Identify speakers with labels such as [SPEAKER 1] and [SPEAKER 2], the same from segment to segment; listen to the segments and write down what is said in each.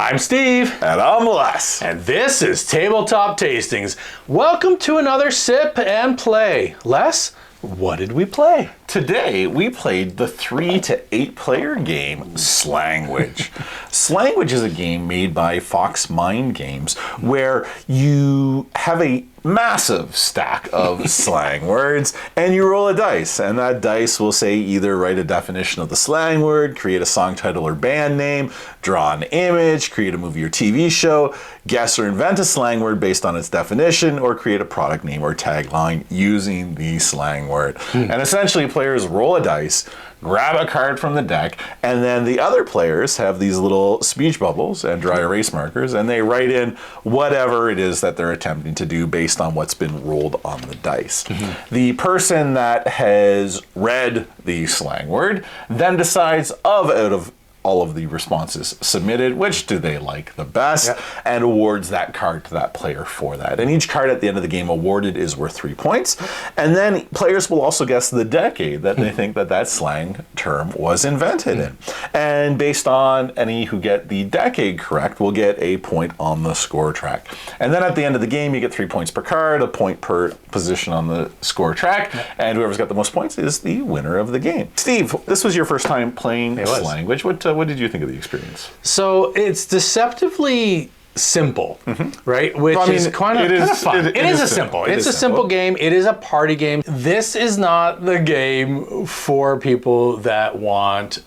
[SPEAKER 1] I'm Steve.
[SPEAKER 2] And I'm Les.
[SPEAKER 1] And this is Tabletop Tastings. Welcome to another sip and play. Les, what did we play?
[SPEAKER 2] Today we played the 3 to 8 player game Slanguage. Slanguage is a game made by FoxMind Games where you have a massive stack of slang words and you roll a dice, and that dice will say either write a definition of the slang word, create a song title or band name, draw an image, create a movie or TV show, guess or invent a slang word based on its definition, or create a product name or tagline using the slang word. And essentially players roll a dice, grab a card from the deck, and then the other players have these little speech bubbles and dry erase markers, and they write in whatever it is that they're attempting to do based on what's been rolled on the dice. The person that has read the slang word then decides out of all of the responses submitted, which do they like the best, and awards that card to that player for that. And each card at the end of the game awarded is worth 3 points. And then players will also guess the decade that they think that slang term was invented in. And based on any who get the decade correct will get a point on the score track. And then at the end of the game, you get 3 points per card, a point per position on the score track, and whoever's got the most points is the winner of the game. Steve, this was your first time playing Slanguage. What did you think of the experience?
[SPEAKER 1] So it's deceptively simple, right? Which is kind of fun. It is a simple game. It is a party game. This is not the game for people that want,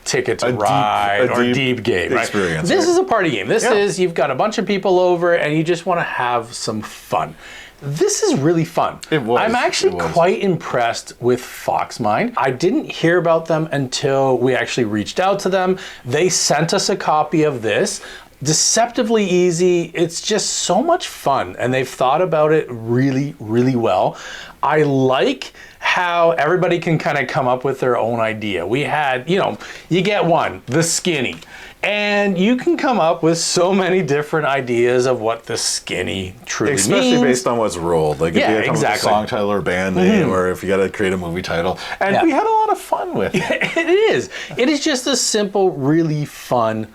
[SPEAKER 1] ticket to ride or deep game, right?
[SPEAKER 2] Experience,
[SPEAKER 1] this is a party game. This is, you've got a bunch of people over and you just want to have some fun. This is really fun. I'm actually quite impressed with FoxMind. I didn't hear about them until we actually reached out to them. They sent us a copy of this. Deceptively easy. It's just so much fun, and they've thought about it really, really well. I like how everybody can kind of come up with their own idea. We had, you get one, the skinny. And you can come up with so many different ideas of what the skinny truly means.
[SPEAKER 2] Especially based on what's rolled. Like if you come up with a song title or band name, or if you got to create a movie title. And we had a lot of fun with it.
[SPEAKER 1] It is. It is just a simple, really fun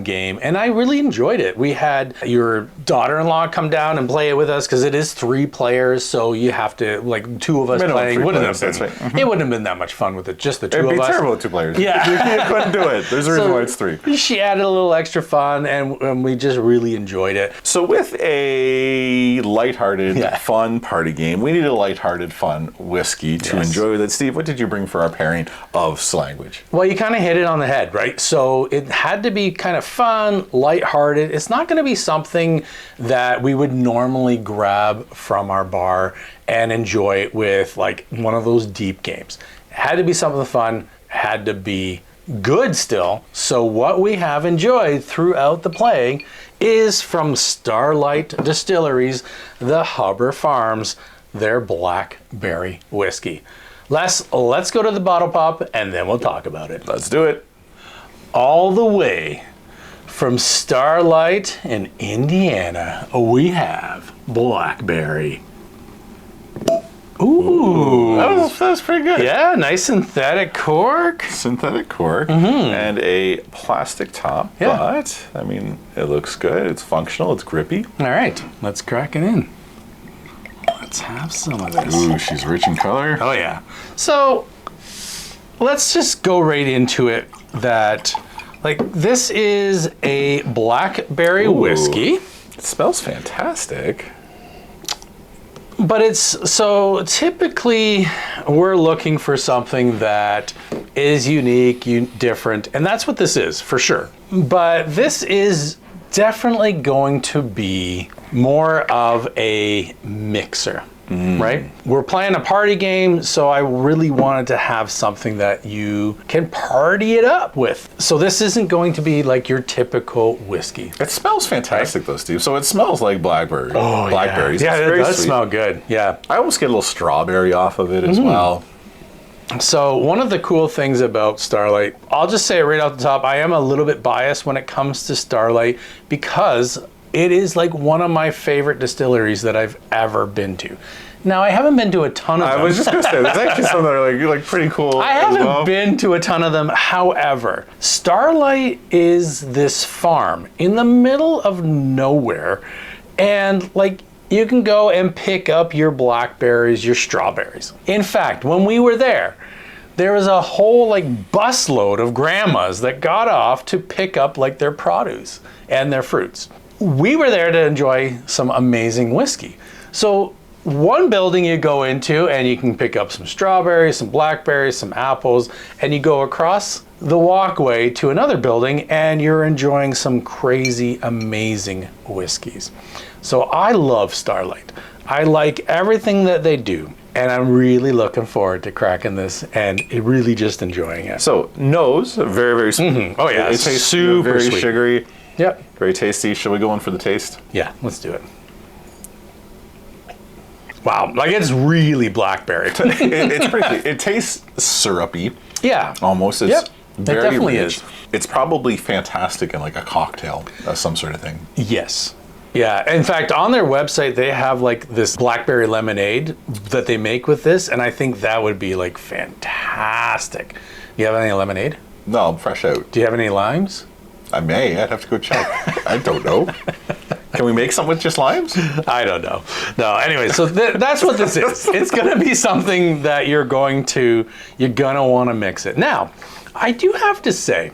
[SPEAKER 1] game, and I really enjoyed it. We had your daughter-in-law come down and play it with us because it is 3 players, so you have to, like, 2 of us playing. It wouldn't have been that much fun with it, just the 2 of us.
[SPEAKER 2] It'd be terrible with 2 players.
[SPEAKER 1] Yeah.
[SPEAKER 2] You couldn't do it. There's a reason why it's 3.
[SPEAKER 1] She added a little extra fun, and we just really enjoyed it.
[SPEAKER 2] So with a lighthearted, fun party game, we need a lighthearted, fun whiskey to enjoy with it. Steve, what did you bring for our pairing of Slanguage?
[SPEAKER 1] Well, you kind of hit it on the head, right? So it had to be kind of fun, lighthearted. It's not going to be something that we would normally grab from our bar and enjoy with like one of those deep games. It had to be something fun, had to be good still. So what we have enjoyed throughout the play is from Starlight Distillery's The Hubber Farms, their Blackberry Whisky. Let's go to the bottle pop and then we'll talk about it.
[SPEAKER 2] Let's do it.
[SPEAKER 1] All the way from Starlight in Indiana, we have Blackberry. Ooh.
[SPEAKER 2] That was pretty good.
[SPEAKER 1] Yeah, nice synthetic cork.
[SPEAKER 2] And a plastic top, but I mean, it looks good. It's functional. It's grippy.
[SPEAKER 1] All right, let's crack it in. Let's have some of this.
[SPEAKER 2] Ooh, she's rich in color.
[SPEAKER 1] Oh yeah. So let's just go right into it. This is a blackberry whiskey.
[SPEAKER 2] It smells fantastic.
[SPEAKER 1] But typically we're looking for something that is unique, different, and that's what this is for sure. But this is definitely going to be more of a mixer. Right? We're playing a party game, so I really wanted to have something that you can party it up with. So this isn't going to be like your typical whiskey.
[SPEAKER 2] It smells fantastic though, Steve. So it smells like blackberry.
[SPEAKER 1] Oh,
[SPEAKER 2] blackberries.
[SPEAKER 1] Yeah, it does smell good. Yeah.
[SPEAKER 2] I almost get a little strawberry off of it as well.
[SPEAKER 1] So one of the cool things about Starlight, I'll just say it right off the top, I am a little bit biased when it comes to Starlight because It is like one of my favorite distilleries that I've ever been to. Now, I haven't been to a ton of them.
[SPEAKER 2] I was just going to say, there's actually some that are like pretty cool.
[SPEAKER 1] I haven't been to a ton of them. However, Starlight is this farm in the middle of nowhere. And like, you can go and pick up your blackberries, your strawberries. In fact, when we were there was a whole like busload of grandmas that got off to pick up like their produce and their fruits. We were there to enjoy some amazing whiskey. So one building you go into and you can pick up some strawberries, some blackberries, some apples, and you go across the walkway to another building and you're enjoying some crazy, amazing whiskeys. So I love Starlight. I like everything that they do, and I'm really looking forward to cracking this and really just enjoying it.
[SPEAKER 2] So nose, very, very sweet.
[SPEAKER 1] Oh yeah,
[SPEAKER 2] it tastes
[SPEAKER 1] super
[SPEAKER 2] very
[SPEAKER 1] sweet.
[SPEAKER 2] sugary.
[SPEAKER 1] Yep.
[SPEAKER 2] Very tasty. Shall we go in for the taste?
[SPEAKER 1] Yeah, let's do it. Wow, like it's really blackberry.
[SPEAKER 2] It's pretty. It tastes syrupy.
[SPEAKER 1] Yeah.
[SPEAKER 2] Almost. It's
[SPEAKER 1] Yep.
[SPEAKER 2] very
[SPEAKER 1] It definitely
[SPEAKER 2] rich.
[SPEAKER 1] is.
[SPEAKER 2] It's probably fantastic in like a cocktail, some sort of thing.
[SPEAKER 1] Yes. Yeah. In fact, on their website, they have like this blackberry lemonade that they make with this, and I think that would be like fantastic. Do you have any lemonade?
[SPEAKER 2] No, I'm fresh out.
[SPEAKER 1] Do you have any limes?
[SPEAKER 2] I may. I'd have to go check. I don't know. Can we make something with just limes?
[SPEAKER 1] I don't know. No, anyway, so that's what this is. It's going to be something that you're going to want to mix it. Now, I do have to say,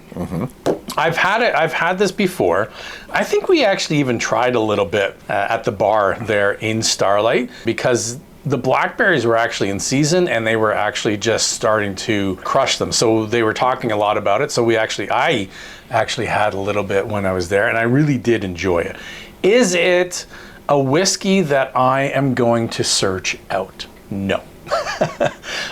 [SPEAKER 1] I've had this before. I think we actually even tried a little bit at the bar there in Starlight, because the blackberries were actually in season and they were actually just starting to crush them. So they were talking a lot about it. So I actually had a little bit when I was there, and I really did enjoy it. Is it a whiskey that I am going to search out? No.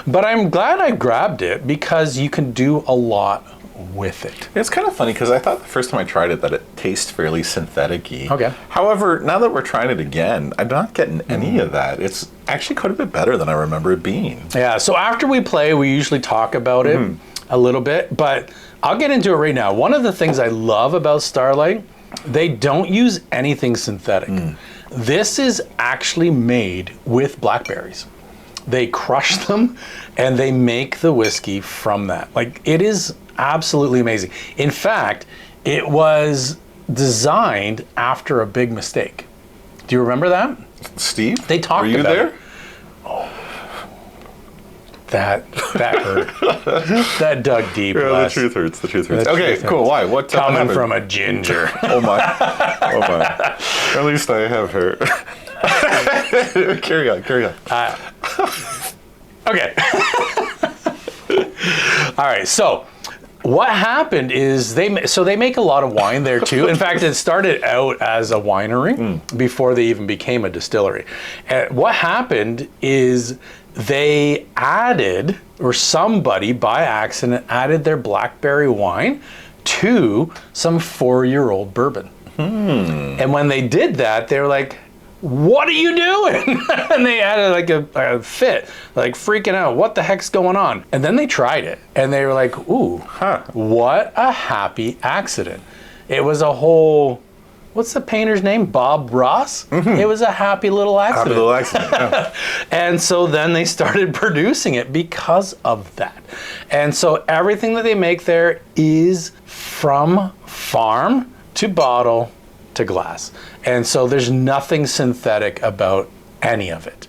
[SPEAKER 1] But I'm glad I grabbed it because you can do a lot with it.
[SPEAKER 2] It's kind of funny because I thought the first time I tried it that it tastes fairly synthetic-y.
[SPEAKER 1] Okay.
[SPEAKER 2] However, now that we're trying it again, I'm not getting any of that. It's actually quite a bit better than I remember it being.
[SPEAKER 1] Yeah, so after we play, we usually talk about it a little bit, but I'll get into it right now. One of the things I love about Starlight, they don't use anything synthetic. This is actually made with blackberries. They crush them and they make the whiskey from that. Like, it is absolutely amazing. In fact, it was designed after a big mistake. Do you remember that?
[SPEAKER 2] Steve?
[SPEAKER 1] They talked
[SPEAKER 2] Were you
[SPEAKER 1] about
[SPEAKER 2] there?
[SPEAKER 1] it. Oh. That hurt. That dug deep.
[SPEAKER 2] Yeah,
[SPEAKER 1] Les.
[SPEAKER 2] the truth hurts. The truth hurts.
[SPEAKER 1] The
[SPEAKER 2] Okay,
[SPEAKER 1] truth
[SPEAKER 2] cool.
[SPEAKER 1] hurts.
[SPEAKER 2] Why? What
[SPEAKER 1] Coming
[SPEAKER 2] happened?
[SPEAKER 1] from a ginger.
[SPEAKER 2] Oh my. Oh my. At least I have her. Carry on.
[SPEAKER 1] Okay. All right. So what happened is they make a lot of wine there too. In fact, it started out as a winery before they even became a distillery. And what happened is they added, or somebody by accident added, their blackberry wine to some 4-year-old bourbon. And when they did that, they were like, "What are you doing?" And they added like a fit, like freaking out. What the heck's going on? And then they tried it and they were like, "Ooh, what a happy accident." It was a whole, what's the painter's name? Bob Ross? It was a happy little accident.
[SPEAKER 2] Happy little accident, yeah.
[SPEAKER 1] And so then they started producing it because of that. And so everything that they make there is from farm to bottle to glass. And so there's nothing synthetic about any of it.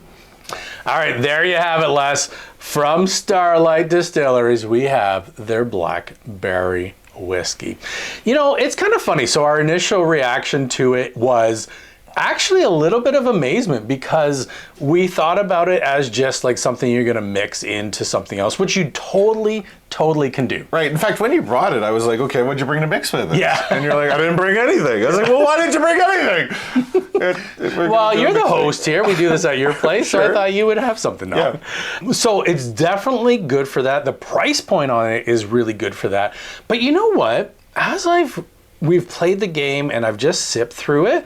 [SPEAKER 1] All right, there you have it, Les. From Starlight Distilleries, we have their blackberry whiskey. You know, it's kind of funny. So our initial reaction to it was actually a little bit of amazement, because we thought about it as just like something you're going to mix into something else, which you totally can do.
[SPEAKER 2] Right. In fact, when you brought it, I was like, "Okay, what'd you bring to mix with it?"
[SPEAKER 1] Yeah.
[SPEAKER 2] And you're like, "I didn't bring anything." I was like, "Well, why didn't you bring anything?"
[SPEAKER 1] Well, you're the host here. We do this at your place, so I
[SPEAKER 2] Sure.
[SPEAKER 1] thought you would have something on. Yeah. So it's definitely good for that. The price point on it is really good for that. But you know what? As we've played the game and I've just sipped through it,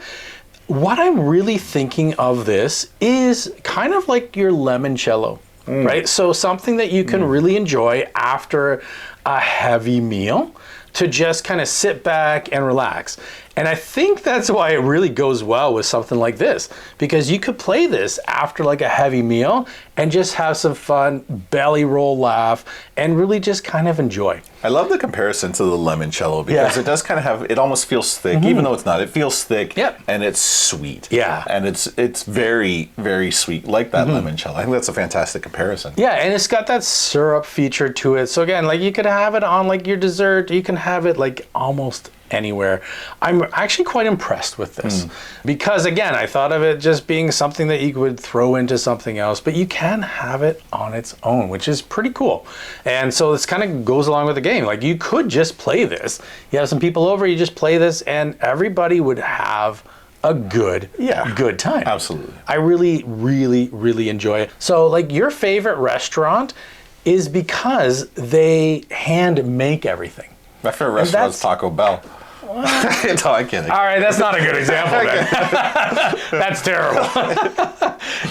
[SPEAKER 1] what I'm really thinking of this is kind of like your limoncello, right? So something that you can really enjoy after a heavy meal, to just kind of sit back and relax. And I think that's why it really goes well with something like this, because you could play this after like a heavy meal and just have some fun, belly roll laugh, and really just kind of enjoy.
[SPEAKER 2] I love the comparison to the limoncello because it does kind of have, it almost feels thick, even though it's not. It feels thick and it's sweet.
[SPEAKER 1] Yeah.
[SPEAKER 2] And it's very, very sweet, like that limoncello. I think that's a fantastic comparison.
[SPEAKER 1] Yeah, and it's got that syrup feature to it. So again, like you could have it on like your dessert. You can have it like almost anywhere. I'm actually quite impressed with this because again, I thought of it just being something that you would throw into something else, but you can have it on its own, which is pretty cool. And so this kind of goes along with the game. Like you could just play this. You have some people over, you just play this, and everybody would have a good time.
[SPEAKER 2] Absolutely.
[SPEAKER 1] I really, really, really enjoy it. So like your favorite restaurant is because they hand make everything.
[SPEAKER 2] My favorite restaurant is Taco Bell. No, I'm kidding.
[SPEAKER 1] All right, that's not a good example then. That's terrible.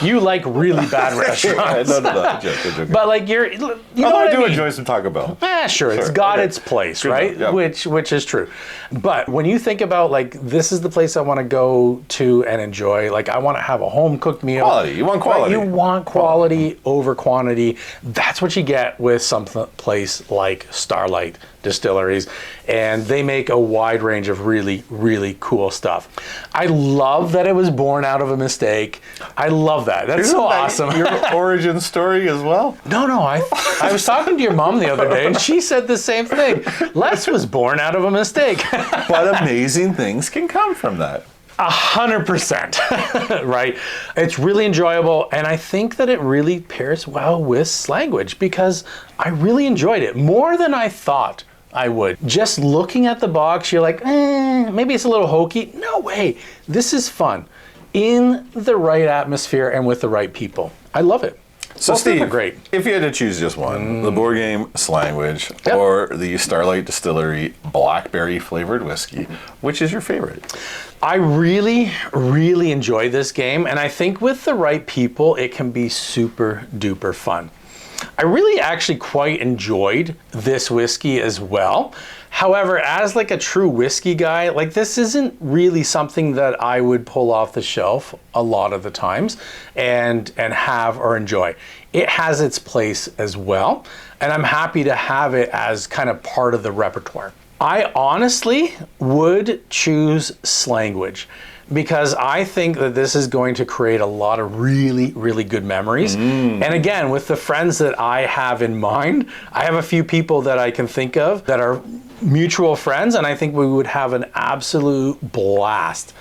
[SPEAKER 1] You like really bad restaurants.
[SPEAKER 2] No, joke.
[SPEAKER 1] But like you know what I mean?
[SPEAKER 2] Enjoy some Taco Bell.
[SPEAKER 1] Sure, it's got its place, right?
[SPEAKER 2] Yep.
[SPEAKER 1] Which is true. But when you think about like, this is the place I want to go to and enjoy, like I want to have a home cooked meal.
[SPEAKER 2] Quality, you want quality.
[SPEAKER 1] Right? You want quality over quantity. That's what you get with some place like Starlight Distilleries, and they make a wide range of really, really cool stuff. I love that it was born out of a mistake. I love that. That's so awesome.
[SPEAKER 2] Your origin story as well?
[SPEAKER 1] No, I was talking to your mom the other day, and she said the same thing. Les was born out of a mistake.
[SPEAKER 2] But amazing things can come from that.
[SPEAKER 1] 100%, right? It's really enjoyable, and I think that it really pairs well with Slanguage because I really enjoyed it more than I thought I would. Just looking at the box, you're like, maybe it's a little hokey. No way. This is fun in the right atmosphere and with the right people. I love it.
[SPEAKER 2] So Steve, great. If you had to choose just one, the board game Slanguage or the Starlight Distillery Blackberry flavored whiskey, which is your favorite?
[SPEAKER 1] I really, really enjoy this game, and I think with the right people, it can be super duper fun. I really actually quite enjoyed this whiskey as well. However, as like a true whiskey guy, like this isn't really something that I would pull off the shelf a lot of the times and have or enjoy. It has its place as well, and I'm happy to have it as kind of part of the repertoire. I honestly would choose Slanguage because I think that this is going to create a lot of really, really good memories. And again, with the friends that I have in mind, I have a few people that I can think of that are mutual friends, and I think we would have an absolute blast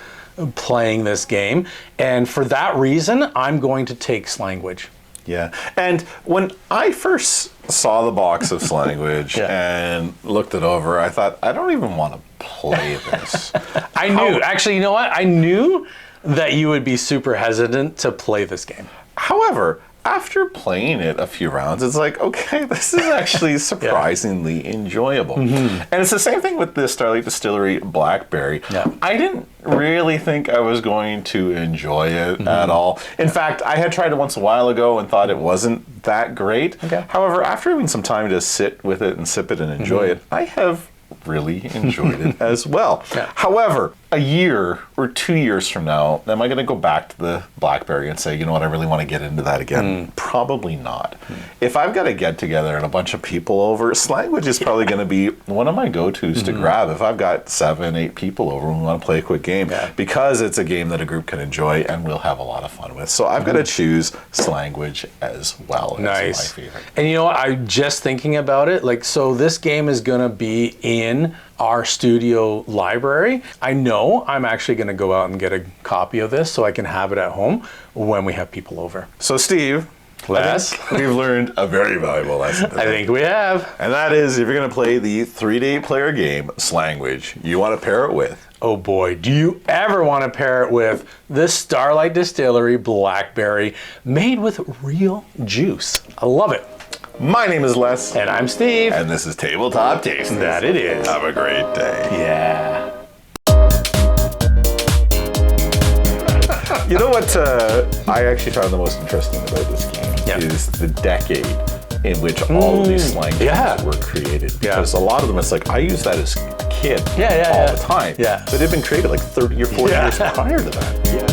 [SPEAKER 1] playing this game. And for that reason, I'm going to take Slanguage.
[SPEAKER 2] Yeah, and when I first saw the box of Slanguage and looked it over, I thought, I don't even want to play this.
[SPEAKER 1] I knew, actually, you know what? I knew that you would be super hesitant to play this game.
[SPEAKER 2] However, after playing it a few rounds, it's like, okay, this is actually surprisingly enjoyable. And it's the same thing with the Starlight Distillery Blackberry. I didn't really think I was going to enjoy it at all. In fact, I had tried it once a while ago and thought it wasn't that great. However, after having some time to sit with it and sip it and enjoy it, I have really enjoyed it as well. However, a year or 2 years from now, am I going to go back to the Blackberry and say, you know what, I really want to get into that again? Probably not. If I've got a get together and a bunch of people over, Slanguage is probably going to be one of my go-tos to grab if I've got 7, 8 people over and we want to play a quick game because it's a game that a group can enjoy and we'll have a lot of fun with. So I've got to choose Slanguage as well.
[SPEAKER 1] Nice.
[SPEAKER 2] It's my favorite.
[SPEAKER 1] And you know what, I'm just thinking about it, like, so this game is going to be in our studio library. I know I'm actually going to go out and get a copy of this so I can have it at home when we have people over.
[SPEAKER 2] So Steve, we've learned a very valuable lesson today.
[SPEAKER 1] I think we have.
[SPEAKER 2] And that is, if you're going to play the 3-to-8 player game, Slanguage, you want to pair it with?
[SPEAKER 1] Oh boy, do you ever want to pair it with the Starlight Distillery Blackberry made with real juice. I love it.
[SPEAKER 2] My name is Les.
[SPEAKER 1] And I'm Steve.
[SPEAKER 2] And this is Tabletop Tastings.
[SPEAKER 1] That it is.
[SPEAKER 2] Have a great day.
[SPEAKER 1] Yeah.
[SPEAKER 2] You know what I actually found the most interesting about this game is the decade in which all of these slang terms were created. Because a lot of them, it's like, I use that as a kid all the time.
[SPEAKER 1] Yeah.
[SPEAKER 2] But it had been created like 30 or 40 years prior to that.